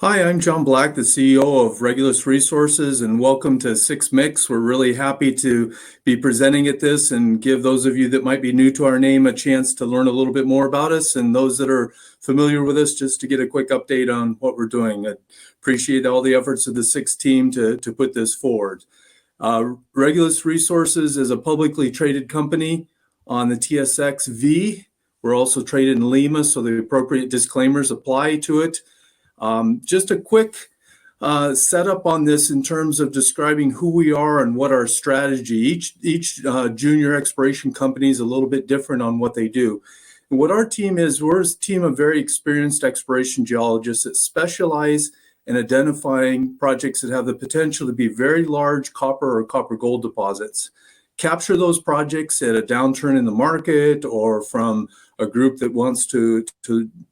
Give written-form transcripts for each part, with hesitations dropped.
Hi, I'm John Black, the CEO of Regulus Resources, and welcome to Six Mix. We're really happy to be presenting at this and give those of you that might be new to our name a chance to learn a little bit more about us, and those that are familiar with us just to get a quick update on what we're doing. I appreciate all the efforts of the Six team to put this forward. Regulus Resources is a publicly traded company on the TSXV. We're also traded in Lima, so the appropriate disclaimers apply to it. Just a quick setup on this in terms of describing who we are and what our strategy. Each junior exploration company is a little bit different on what they do. And what our team is, we're a team of very experienced exploration geologists that specialize in identifying projects that have the potential to be very large copper or copper gold deposits. Capture those projects at a downturn in the market or from a group that wants to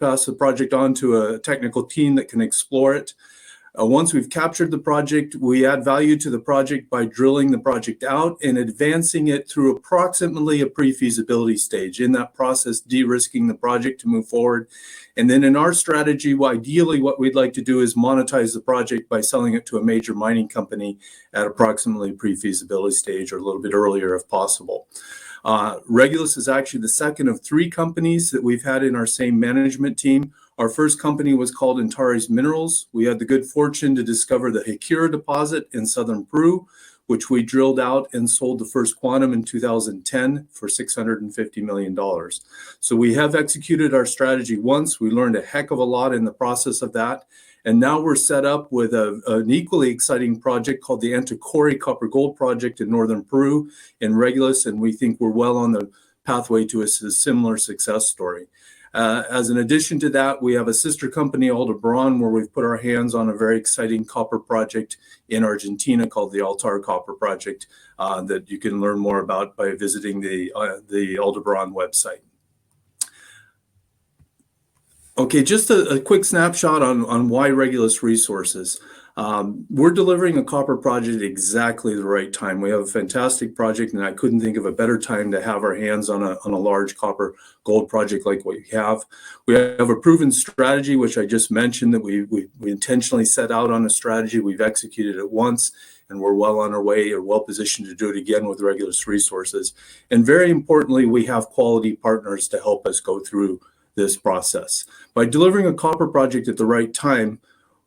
pass the project on to a technical team that can explore it. Once we've captured the project, we add value to the project by drilling the project out and advancing it through approximately a pre-feasibility stage. In that process, de-risking the project to move forward. And then in our strategy, ideally what we'd like to do is monetize the project by selling it to a major mining company at approximately pre-feasibility stage or a little bit earlier if possible. Regulus is actually the second of three companies that we've had in our same management team. Our first company was called Antares Minerals. We had the good fortune to discover the Hikira deposit in southern Peru, which we drilled out and sold the first quantum in 2010 for $650 million. So we have executed our strategy once. We learned a heck of a lot in the process of that. And now we're set up with an equally exciting project called the Antacore Copper Gold Project in northern Peru in Regulus, and we think we're well on the pathway to a similar success story. As an addition to that, we have a sister company, Aldebaran, where we've put our hands on a very exciting copper project in Argentina called the Altar Copper Project that you can learn more about by visiting the Aldebaran website. Okay, just a quick snapshot on why Regulus Resources. We're delivering a copper project at exactly the right time. We have a fantastic project, and I couldn't think of a better time to have our hands on a large copper gold project like what we have. We have a proven strategy, which I just mentioned, that we intentionally set out on a strategy. We've executed it once, and we're well on our way or well positioned to do it again with Regulus Resources. And very importantly, we have quality partners to help us go through this process. By delivering a copper project at the right time,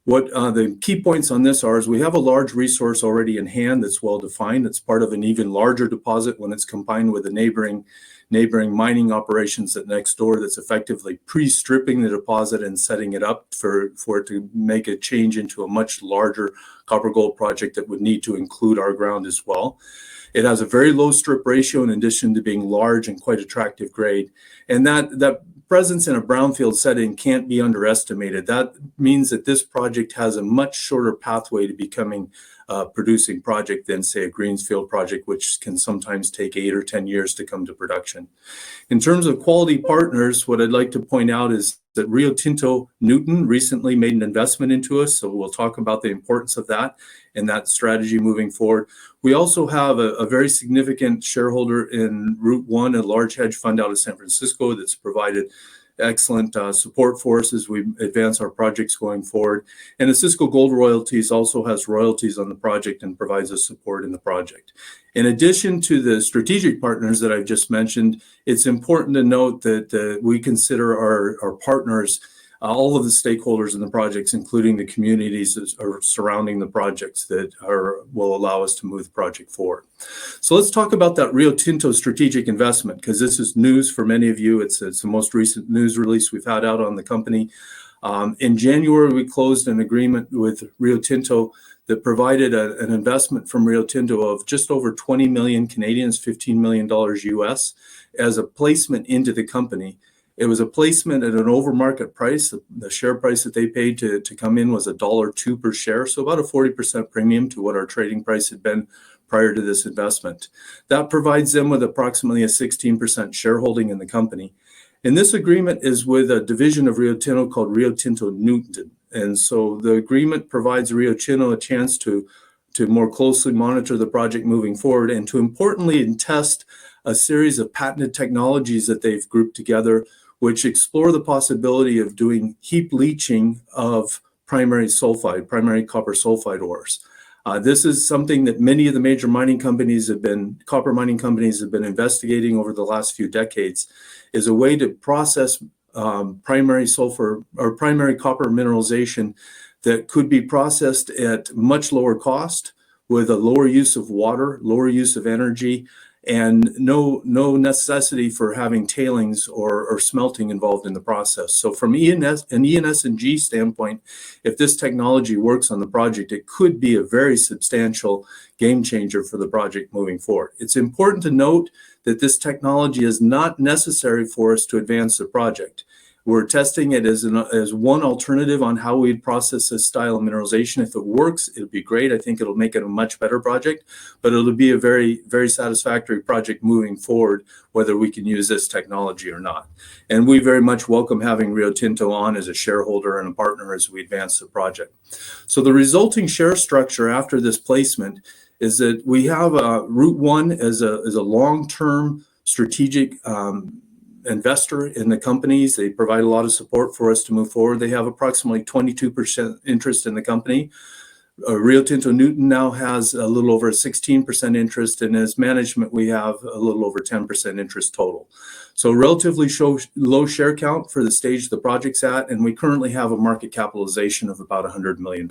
what the key points on this are is we have a large resource already in hand that's well defined. It's part of an even larger deposit when it's combined with the neighboring mining operations that next door that's effectively pre-stripping the deposit and setting it up for it to make a change into a much larger copper gold project that would need to include our ground as well. It has a very low strip ratio in addition to being large and quite attractive grade. And that presence in a brownfield setting can't be underestimated. That means that this project has a much shorter pathway to becoming a producing project than, say, a greenfield project, which can sometimes take 8 or 10 years to come to production. In terms of quality partners, what I'd like to point out is that Rio Tinto Newton recently made an investment into us, so we'll talk about the importance of that and that strategy moving forward. We also have a very significant shareholder in Route 1, a large hedge fund out of San Francisco that's provided excellent support for us as we advance our projects going forward. And Osisko Gold Royalties also has royalties on the project and provides us support in the project. In addition to the strategic partners that I've just mentioned, it's important to note that we consider our partners all of the stakeholders in the projects, including the communities that are surrounding the projects that will allow us to move the project forward. So let's talk about that Rio Tinto strategic investment, because this is news for many of you. It's the most recent news release we've had out on the company. In January, we closed an agreement with Rio Tinto that provided an investment from Rio Tinto of just over 20 million Canadians, $15 million US, as a placement into the company. It was a placement at an over-market price. The share price that they paid to come in was $1.02 per share, so about a 40% premium to what our trading price had been prior to this investment. That provides them with approximately a 16% shareholding in the company. And this agreement is with a division of Rio Tinto called Rio Tinto Newton. And so the agreement provides Rio Tinto a chance to more closely monitor the project moving forward and to importantly test a series of patented technologies that they've grouped together, which explore the possibility of doing heap leaching of primary copper sulfide ores. This is something that many of the major copper mining companies have been investigating over the last few decades, is a way to process primary copper mineralization that could be processed at much lower cost with a lower use of water, lower use of energy, and no necessity for having tailings or smelting involved in the process. So from an ENS&G standpoint, if this technology works on the project, it could be a very substantial game changer for the project moving forward. It's important to note that this technology is not necessary for us to advance the project. We're testing it as one alternative on how we'd process this style of mineralization. If it works, it'll be great. I think it'll make it a much better project, but it'll be a very, very satisfactory project moving forward, whether we can use this technology or not. And we very much welcome having Rio Tinto on as a shareholder and a partner as we advance the project. So the resulting share structure after this placement is that we have Route 1 as a long-term strategic investor in the companies. They provide a lot of support for us to move forward. They have approximately 22% interest in the company. Rio Tinto Newton now has a little over 16% interest, and as management, we have a little over 10% interest total. So relatively low share count for the stage the project's at, and we currently have a market capitalization of about $100 million.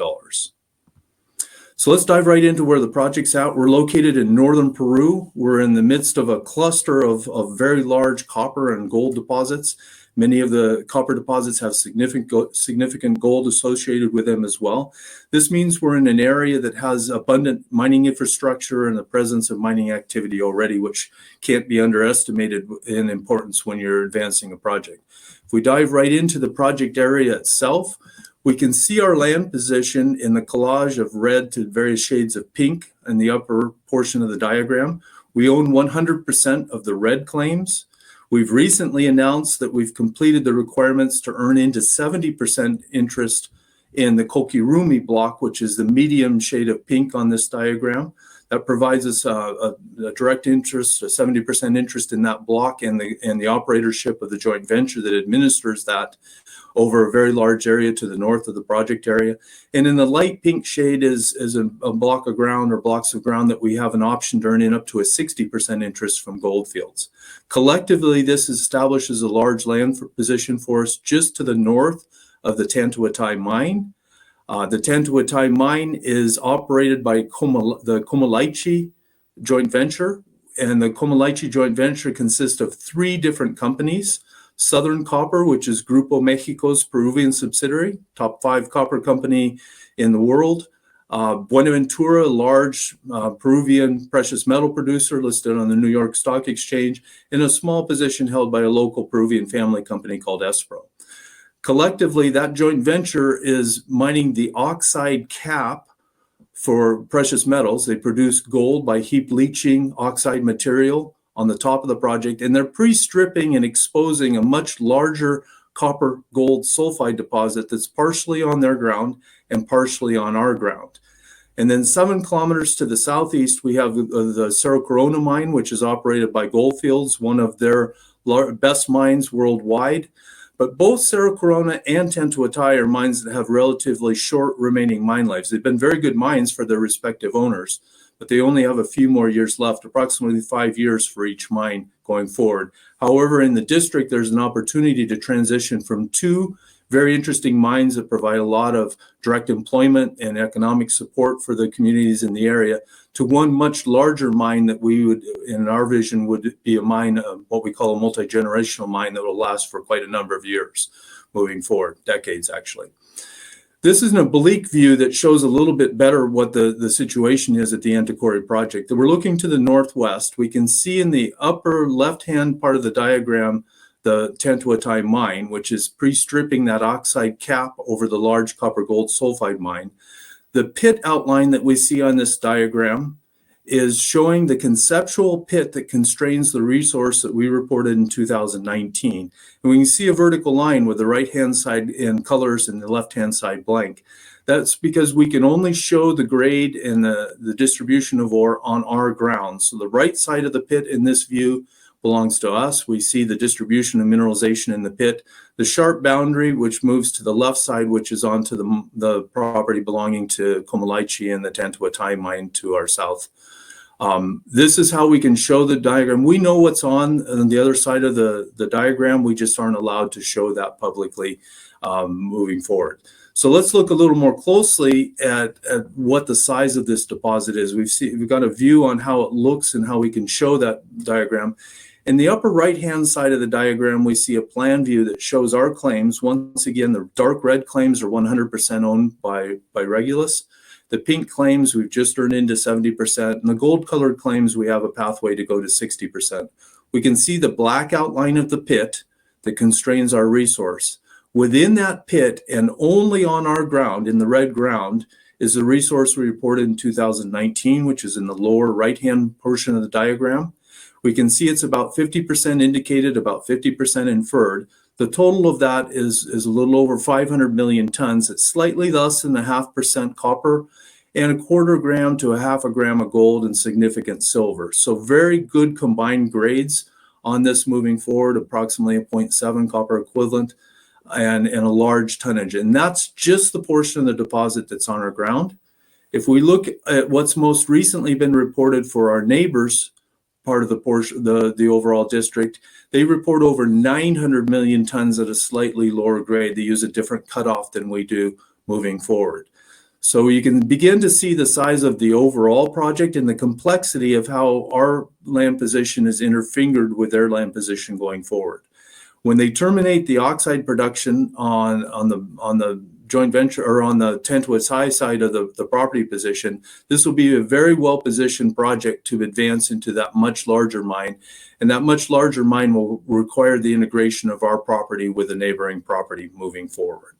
So let's dive right into where the project's at. We're located in northern Peru. We're in the midst of a cluster of very large copper and gold deposits. Many of the copper deposits have significant gold associated with them as well. This means we're in an area that has abundant mining infrastructure and the presence of mining activity already, which can't be underestimated in importance when you're advancing a project. If we dive right into the project area itself, we can see our land position in the collage of red to various shades of pink in the upper portion of the diagram. We own 100% of the red claims. We've recently announced that we've completed the requirements to earn into 70% interest in the Kokirumi block, which is the medium shade of pink on this diagram. That provides us a direct interest, a 70% interest in that block and the operatorship of the joint venture that administers that over a very large area to the north of the project area. And in the light pink shade is a block of ground or blocks of ground that we have an option to earn in up to a 60% interest from goldfields. Collectively, this establishes a large land position for us just to the north of the Tantuatai mine. The Tantuatai mine is operated by the Comalaiche joint venture, and the Comalaiche joint venture consists of 3 different companies. Southern Copper, which is Grupo Mexico's Peruvian subsidiary, top 5 copper company in the world. Buenaventura, a large Peruvian precious metal producer listed on the New York Stock Exchange, and a small position held by a local Peruvian family company called Espro. Collectively, that joint venture is mining the oxide cap for precious metals. They produce gold by heap leaching oxide material on the top of the project, and they're pre-stripping and exposing a much larger copper gold sulfide deposit that's partially on their ground and partially on our ground. And then 7 kilometers to the southeast, we have the Cerro Corona mine, which is operated by Gold Fields, one of their best mines worldwide. But both Cerro Corona and Tantuatai are mines that have relatively short remaining mine lives. They've been very good mines for their respective owners, but they only have a few more years left, approximately 5 years for each mine going forward. However, in the district, there's an opportunity to transition from 2 very interesting mines that provide a lot of direct employment and economic support for the communities in the area to one much larger mine that we would, in our vision, would be a mine, what we call a multi-generational mine that will last for quite a number of years moving forward, decades actually. This is an oblique view that shows a little bit better what the situation is at the Antiquary project. We're looking to the northwest. We can see in the upper left-hand part of the diagram the Tantuatai mine, which is pre-stripping that oxide cap over the large copper gold sulfide mine. The pit outline that we see on this diagram is showing the conceptual pit that constrains the resource that we reported in 2019. And we can see a vertical line with the right-hand side in colors and the left-hand side blank. That's because we can only show the grade and the distribution of ore on our ground. So the right side of the pit in this view belongs to us. We see the distribution of mineralization in the pit. The sharp boundary, which moves to the left side, which is onto the property belonging to Comalaichi and the Tantuatai mine to our south. This is how we can show the diagram. We know what's on the other side of the diagram. We just aren't allowed to show that publicly moving forward. So let's look a little more closely at what the size of this deposit is. We've got a view on how it looks and how we can show that diagram. In the upper right-hand side of the diagram, we see a plan view that shows our claims. Once again, the dark red claims are 100% owned by Regulus. The pink claims we've just earned into 70%, and the gold-colored claims we have a pathway to go to 60%. We can see the black outline of the pit that constrains our resource. Within that pit, and only on our ground, in the red ground, is the resource we reported in 2019, which is in the lower right-hand portion of the diagram. We can see it's about 50% indicated, about 50% inferred. The total of that is a little over 500 million tons. It's slightly less than 0.5% copper and 1/4 gram to 1/2 gram of gold and significant silver. So very good combined grades on this moving forward, approximately a 0.7 copper equivalent and a large tonnage. And that's just the portion of the deposit that's on our ground. If we look at what's most recently been reported for our neighbors, part of the portion, the overall district, they report over 900 million tons at a slightly lower grade. They use a different cutoff than we do moving forward. So you can begin to see the size of the overall project and the complexity of how our land position is interfingered with their land position going forward. When they terminate the oxide production on the joint venture or on the Tantuatai side of the property position, this will be a very well-positioned project to advance into that much larger mine. And that much larger mine will require the integration of our property with a neighboring property moving forward.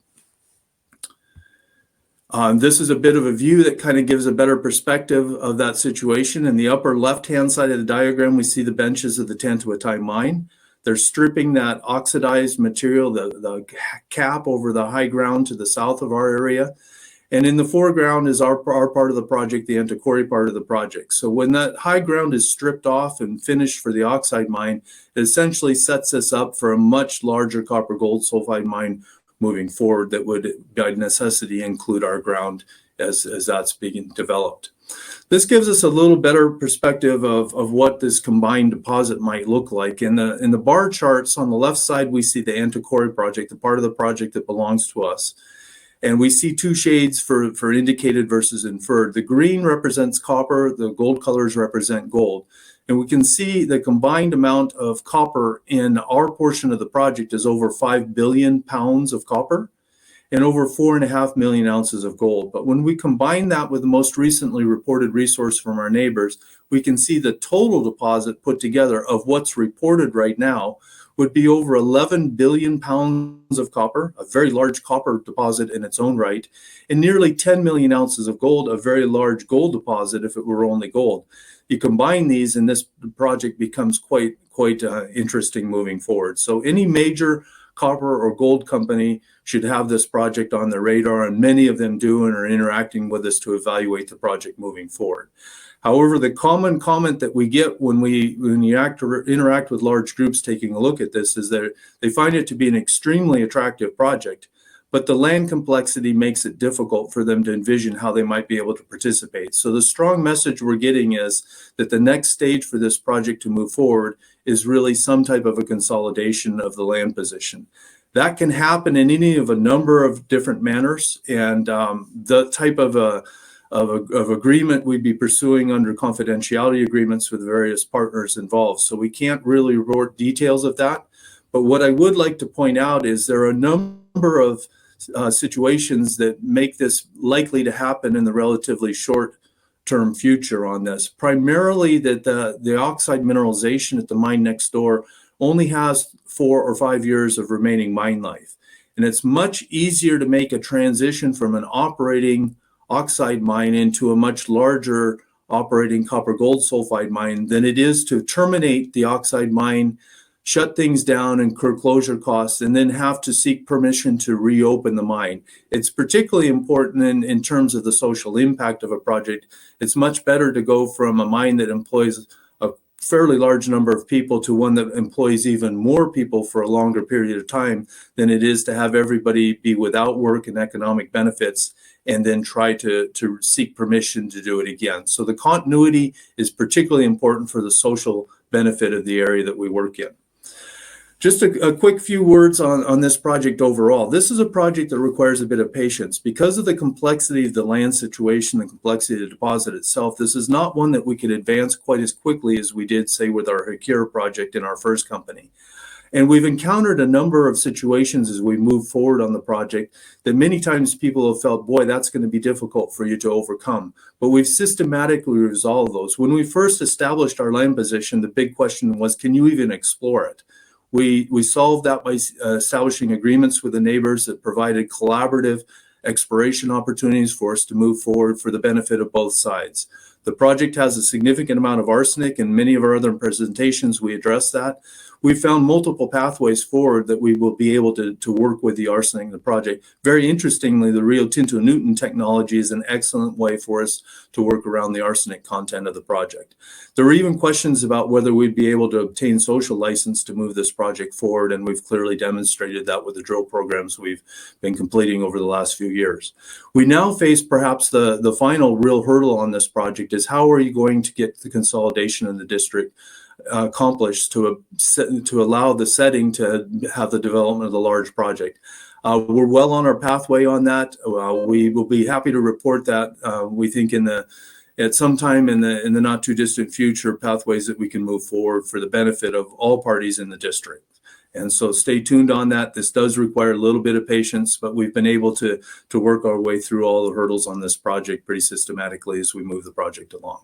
This is a bit of a view that kind of gives a better perspective of that situation. In the upper left-hand side of the diagram, we see the benches of the Tantuatai mine. They're stripping that oxidized material, the cap over the high ground to the south of our area. And in the foreground is our part of the project, the Antakori part of the project. So when that high ground is stripped off and finished for the oxide mine, it essentially sets us up for a much larger copper gold sulfide mine moving forward that would, by necessity, include our ground as that's being developed. This gives us a little better perspective of what this combined deposit might look like. In the bar charts on the left side, we see the Antakori project, the part of the project that belongs to us. And we see two shades for indicated versus inferred. The green represents copper, the gold colors represent gold. And we can see the combined amount of copper in our portion of the project is over 5 billion pounds of copper and over 4.5 million ounces of gold. But when we combine that with the most recently reported resource from our neighbors, we can see the total deposit put together of what's reported right now would be over 11 billion pounds of copper, a very large copper deposit in its own right, and nearly 10 million ounces of gold, a very large gold deposit if it were only gold. You combine these and this project becomes quite interesting moving forward. So any major copper or gold company should have this project on their radar, and many of them do and are interacting with us to evaluate the project moving forward. However, the common comment that we get when you interact with large groups taking a look at this is that they find it to be an extremely attractive project, but the land complexity makes it difficult for them to envision how they might be able to participate. So the strong message we're getting is that the next stage for this project to move forward is really some type of a consolidation of the land position. That can happen in any of a number of different manners, and the type of agreement we'd be pursuing under confidentiality agreements with various partners involved. So we can't really report details of that. But what I would like to point out is there are a number of situations that make this likely to happen in the relatively short-term future on this. Primarily that the oxide mineralization at the mine next door only has 4 or 5 years of remaining mine life. And it's much easier to make a transition from an operating oxide mine into a much larger operating copper gold sulfide mine than it is to terminate the oxide mine, shut things down, incur closure costs, and then have to seek permission to reopen the mine. It's particularly important in terms of the social impact of a project. It's much better to go from a mine that employs fairly large number of people to one that employs even more people for a longer period of time than it is to have everybody be without work and economic benefits and then try to seek permission to do it again. So the continuity is particularly important for the social benefit of the area that we work in. Just a quick few words on this project overall. This is a project that requires a bit of patience. Because of the complexity of the land situation, the complexity of the deposit itself, this is not one that we could advance quite as quickly as we did, say, with our Hakira project in our first company. And we've encountered a number of situations as we move forward on the project that many times people have felt, boy, that's going to be difficult for you to overcome. But we've systematically resolved those. When we first established our land position, the big question was, can you even explore it? We solved that by establishing agreements with the neighbors that provided collaborative exploration opportunities for us to move forward for the benefit of both sides. The project has a significant amount of arsenic, and many of our other presentations we address that. We found multiple pathways forward that we will be able to work with the arsenic in the project. Very interestingly, the Rio Tinto Newton technology is an excellent way for us to work around the arsenic content of the project. There were even questions about whether we'd be able to obtain social license to move this project forward, and we've clearly demonstrated that with the drill programs we've been completing over the last few years. We now face perhaps the final real hurdle on this project is how are you going to get the consolidation in the district accomplished to allow the setting to have the development of the large project. We're well on our pathway on that. We will be happy to report that we think at some time in the not too distant future, pathways that we can move forward for the benefit of all parties in the district. And so stay tuned on that. This does require a little bit of patience, but we've been able to work our way through all the hurdles on this project pretty systematically as we move the project along.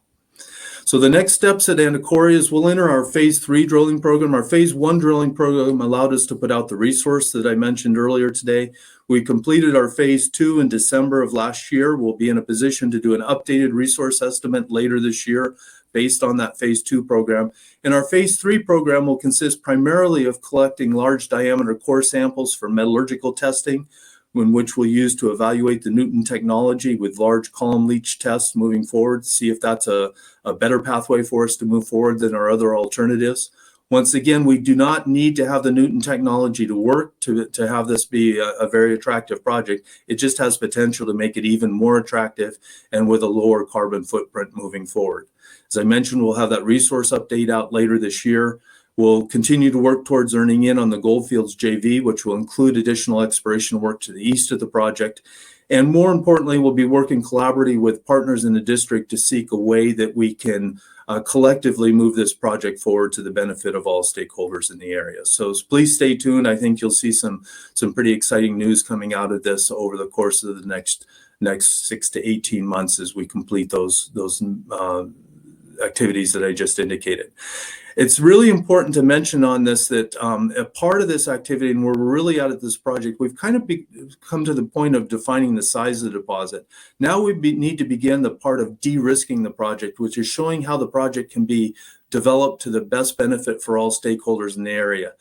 So the next steps at Antiquaria is we'll enter our phase 3 drilling program. Our phase 1 drilling program allowed us to put out the resource that I mentioned earlier today. We completed our phase 2 in December of last year. We'll be in a position to do an updated resource estimate later this year based on that phase 2 program. And our phase 3 program will consist primarily of collecting large diameter core samples for metallurgical testing, in which we'll use to evaluate the Newton technology with large column leach tests moving forward, see if that's a better pathway for us to move forward than our other alternatives. Once again, we do not need to have the Newton technology to work to have this be a very attractive project. It just has potential to make it even more attractive and with a lower carbon footprint moving forward. As I mentioned, we'll have that resource update out later this year. We'll continue to work towards earning in on the Goldfields JV, which will include additional exploration work to the east of the project. And more importantly, we'll be working collaboratively with partners in the district to seek a way that we can collectively move this project forward to the benefit of all stakeholders in the area. So please stay tuned. I think you'll see some pretty exciting news coming out of this over the course of the next 6 to 18 months as we complete those activities that I just indicated. It's really important to mention on this that a part of this activity, and we're really out at this project, we've kind of come to the point of defining the size of the deposit. Now we need to begin the part of de-risking the project, which is showing how the project can be developed to the best benefit for all stakeholders in the area.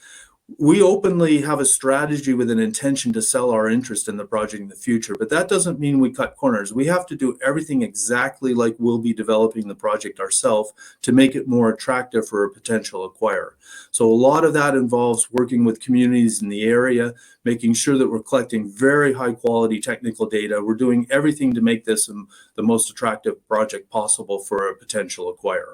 We openly have a strategy with an intention to sell our interest in the project in the future, but that doesn't mean we cut corners. We have to do everything exactly like we'll be developing the project ourselves to make it more attractive for a potential acquirer. So a lot of that involves working with communities in the area, making sure that we're collecting very high quality technical data. We're doing everything to make this the most attractive project possible for a potential acquirer.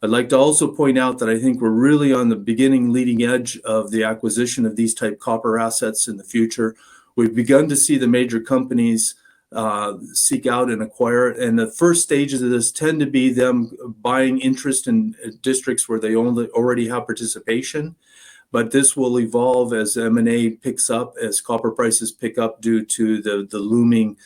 I'd like to also point out that I think we're really on the beginning leading edge of the acquisition of these type copper assets in the future. We've begun to see the major companies seek out and acquire it. And the first stages of this tend to be them buying interest in districts where they already have participation. But this will evolve as M&A picks up, as copper prices pick up due to the looming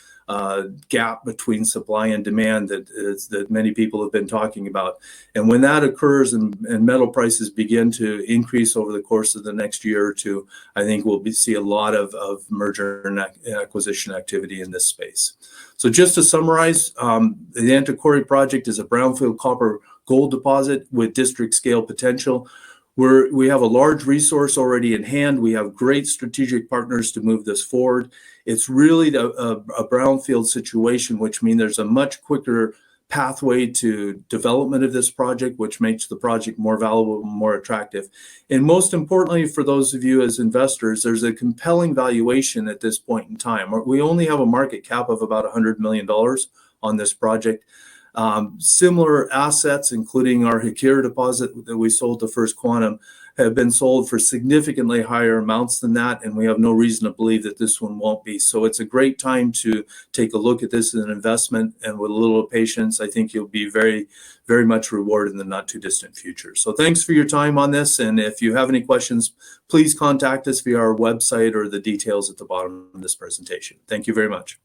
gap between supply and demand that many people have been talking about. And when that occurs and metal prices begin to increase over the course of the next year or two, I think we'll see a lot of merger and acquisition activity in this space. So just to summarize, the Antiquaria project is a brownfield copper gold deposit with district scale potential. We have a large resource already in hand. We have great strategic partners to move this forward. It's really a brownfield situation, which means there's a much quicker pathway to development of this project, which makes the project more valuable and more attractive. And most importantly, for those of you as investors, there's a compelling valuation at this point in time. We only have a market cap of about $100 million on this project. Similar assets, including our Hakira deposit that we sold to First Quantum, have been sold for significantly higher amounts than that, and we have no reason to believe that this one won't be. So it's a great time to take a look at this as an investment, and with a little patience, I think you'll be very, very much rewarded in the not too distant future. So thanks for your time on this, and if you have any questions, please contact us via our website or the details at the bottom of this presentation. Thank you very much.